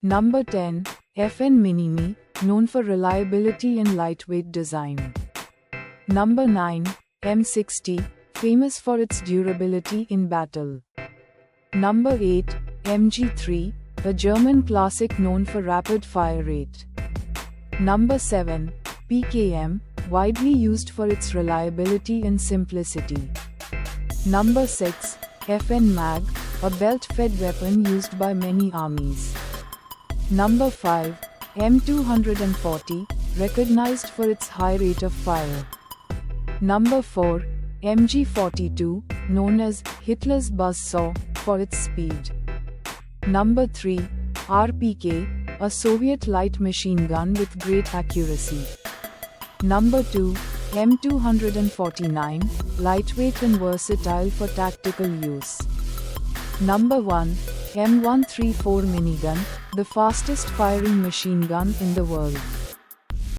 Number 10. FN Minimi, known for reliability and lightweight design. Number 9. M60, famous for its durability in battle. Number 8. MG3, a German classic known for rapid fire rate. Number 7. PKM, widely used for its reliability and simplicity. Number 6. FN Mag, a belt-fed weapon used by many armies. Number 5. M240, recognized for its high rate of fire. Number 4. MG42, known as Hitler's buzzsaw, for its speed. Number 3. RPK, a Soviet light machine gun with great accuracy. Number 2. M249, lightweight and versatile for tactical use. Number 1. M134 minigun, the fastest firing machine gun in the world.